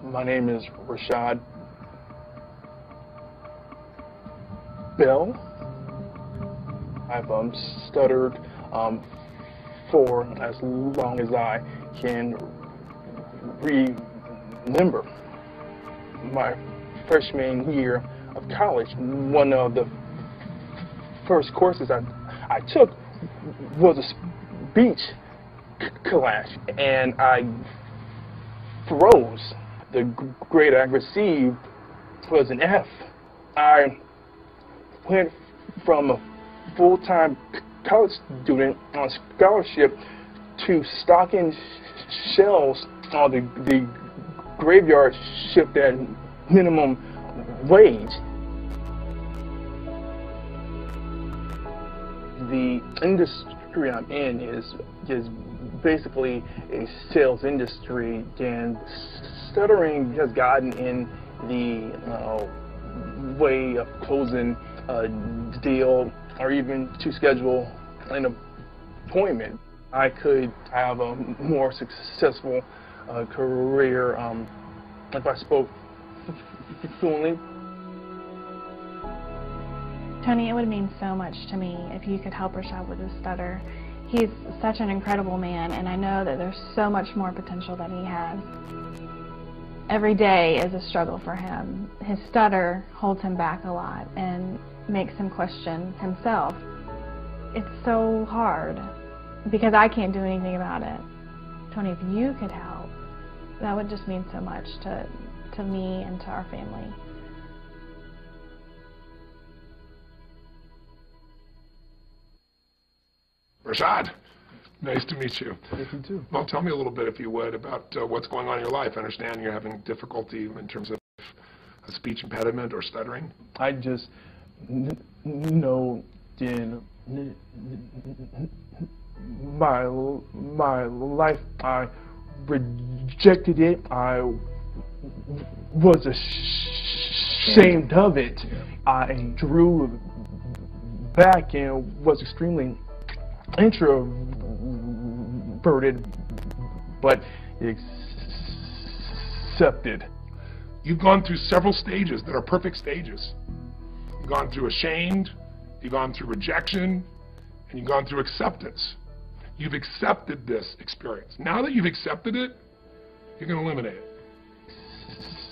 My name is Rashad Bell. I've stuttered for as long as I can remember. My freshman year of college, one of the first courses I took was a speech class, and I froze. The grade I received was an F. I went from a full-time college student on scholarship to stocking shelves on the graveyard shift at minimum wage. The industry I'm in is basically a sales industry, and stuttering has gotten in the way of closing a deal or even to schedule an appointment. I could have a more successful career if I spoke fluently. Tony, it would mean so much to me if you could help Rashad with his stutter. He's such an incredible man, and I know that there's so much more potential that he has. Every day is a struggle for him. His stutter holds him back a lot and makes him question himself. It's so hard because I can't do anything about it. Tony, if you could help, that would just mean so much to me and to our family. Rashad, nice to meet you. Yes, you too. Well, tell me a little bit, if you would, about what's going on in your life. I understand you're having difficulty in terms of a speech impediment or stuttering. I just know in my life I rejected it. I was ashamed of it. I drew back and was extremely introverted, but accepted. You've gone through several stages that are perfect stages. You've gone through ashamed, you've gone through rejection, and you've gone through acceptance. You've accepted this experience. Now that you've accepted it, you're going to eliminate it.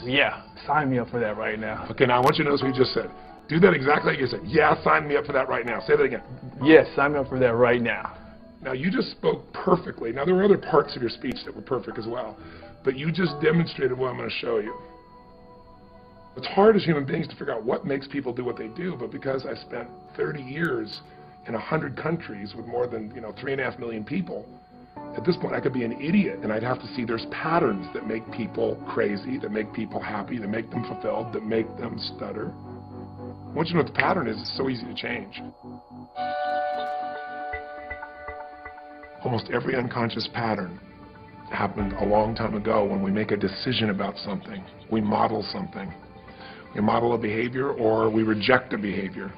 Yeah, sign me up for that right now. Okay, now I want you to notice what you just said. Do that exactly like you said. Yeah, sign me up for that right now. Say that again. Yes, sign me up for that right now. Now, you just spoke perfectly. Now, there were other parts of your speech that were perfect as well, but you just demonstrated what I'm going to show you. It's hard as human beings to figure out what makes people do what they do, but because I spent 30 years in 100 countries with more than 3.5 million people, at this point I could be an idiot, and I'd have to see there's patterns that make people crazy, that make people happy, that make them fulfilled, that make them stutter. Once you know what the pattern is, it's so easy to change. Almost every unconscious pattern happened a long time ago when we make a decision about something. We model something. We model a behavior or we reject a behavior.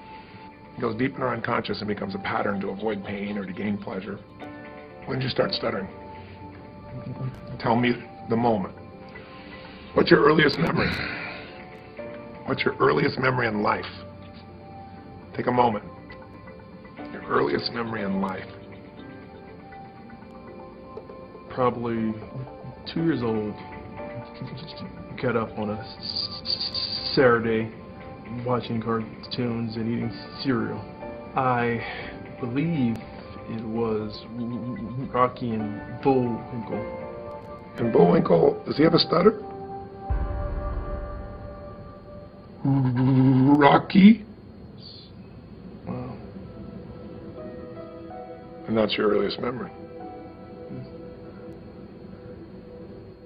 It goes deep in our unconscious and becomes a pattern to avoid pain or to gain pleasure. When did you start stuttering? Tell me the moment. What's your earliest memory? What's your earliest memory in life? Take a moment. Your earliest memory in life. Probably 2 years old. Got up on a Saturday watching cartoons and eating cereal. I believe it was Rocky and Bullwinkle. And Bullwinkle, does he have a stutter? Rocky? Wow. And that's your earliest memory.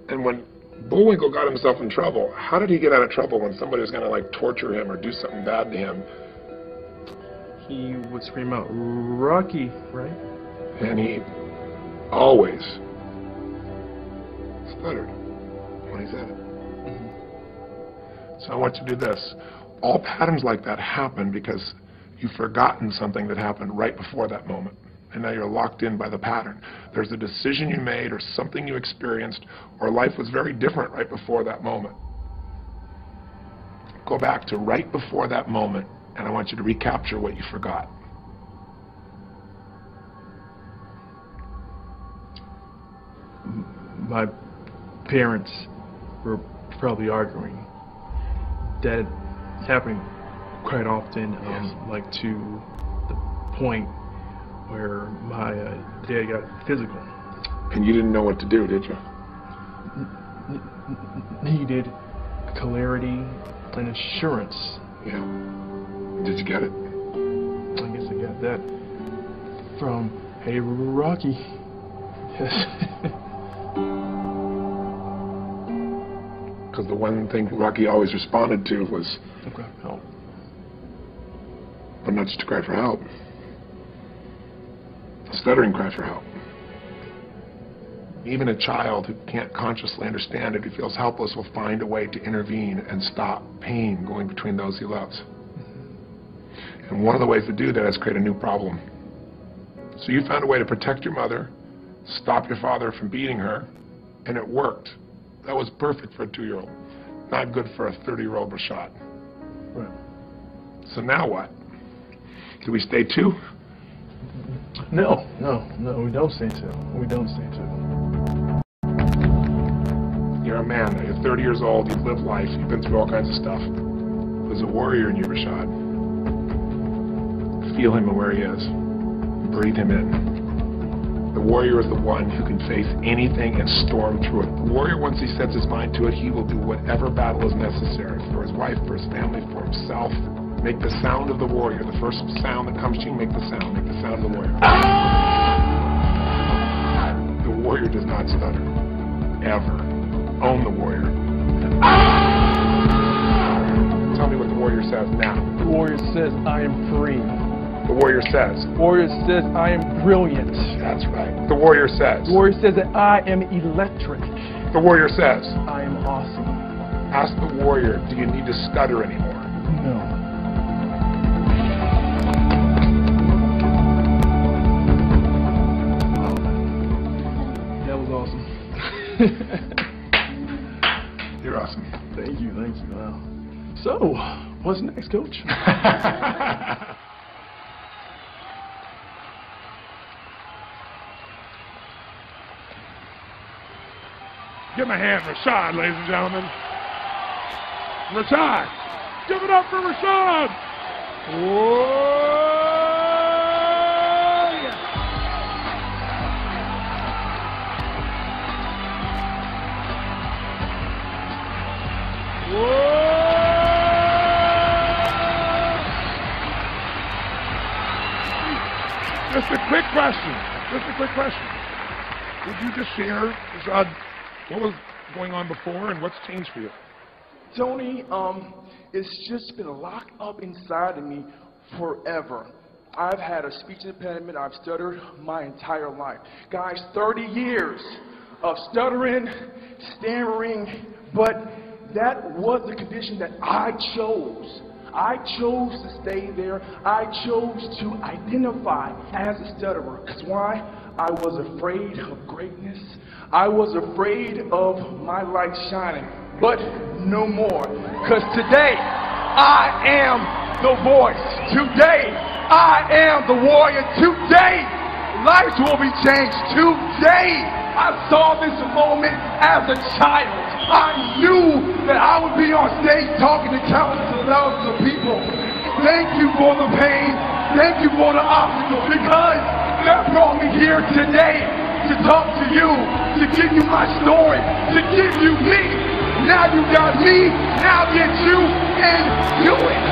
And when Bullwinkle got himself in trouble, how did he get out of trouble when somebody was going to like torture him or do something bad to him? He would scream out, "Rocky," right? And he always stuttered when he said it. So I want you to do this. All patterns like that happen because you've forgotten something that happened right before that moment. and now you're locked in by the pattern. There's a decision you made or something you experienced, or life was very different right before that moment. Go back to right before that moment, and I want you to recapture what you forgot. My parents were probably arguing. That happened quite often, like to the point where my dad got physical. And you didn't know what to do, did you? Needed clarity and assurance. Yeah. Did you get it? I guess I got that from, hey, Rocky. Because the one thing Rocky always responded to was, okay, help. But not just to cry for help. A stuttering cry for help. Even a child who can't consciously understand it, who feels helpless, will find a way to intervene and stop pain going between those he loves. And one of the ways to do that is create a new problem. So you found a way to protect your mother, stop your father from beating her, and it worked. That was perfect for a 2-year-old. Not good for a 30-year-old Rashad. Right. So now what? Do we stay 2? No, we don't stay 2. We don't stay 2. You're a man, you're 30 years old, you've lived life, you've been through all kinds of stuff. There's a warrior in you, Rashad. Feel him and where he is. Breathe him in. The warrior is the one who can face anything and storm through it. The warrior, once he sets his mind to it, he will do whatever battle is necessary for his wife, for his family, for himself. Make the sound of the warrior. The first sound that comes to you, make the sound. Make the sound of the warrior. Ah! The warrior does not stutter. Ever. Own the warrior. Ah! Tell me what the warrior says now. The warrior says, I am free. The warrior says. The warrior says, I am brilliant. That's right. The warrior says. The warrior says that I am electric. The warrior says. I am awesome. Ask the warrior, do you need to stutter anymore? No. Wow. That was awesome. You're awesome. Thank you. Wow. So, what's next, Coach? Give him a hand, Rashad, ladies and gentlemen. Rashad. Give it up for Rashad. Whoa, yeah. Whoa. Just a quick question. Would you just share, Rashad, what was going on before and what's changed for you? Tony, it's just been locked up inside of me forever. I've had a speech impediment. I've stuttered my entire life. Guys, 30 years of stuttering, stammering, but that was the condition that I chose. I chose to stay there. I chose to identify as a stutterer. Because why? I was afraid of greatness. I was afraid of my light shining, but no more. Because today, I am the voice. Today, I am the warrior. Today, lives will be changed. Today, I saw this moment as a child. I knew that I would be on stage talking to countless of thousands of people. Thank you for the pain. Thank you for the obstacles, because that brought me here today to talk to you, to give you my story, to give you me. Now you got me, now get you, and do it.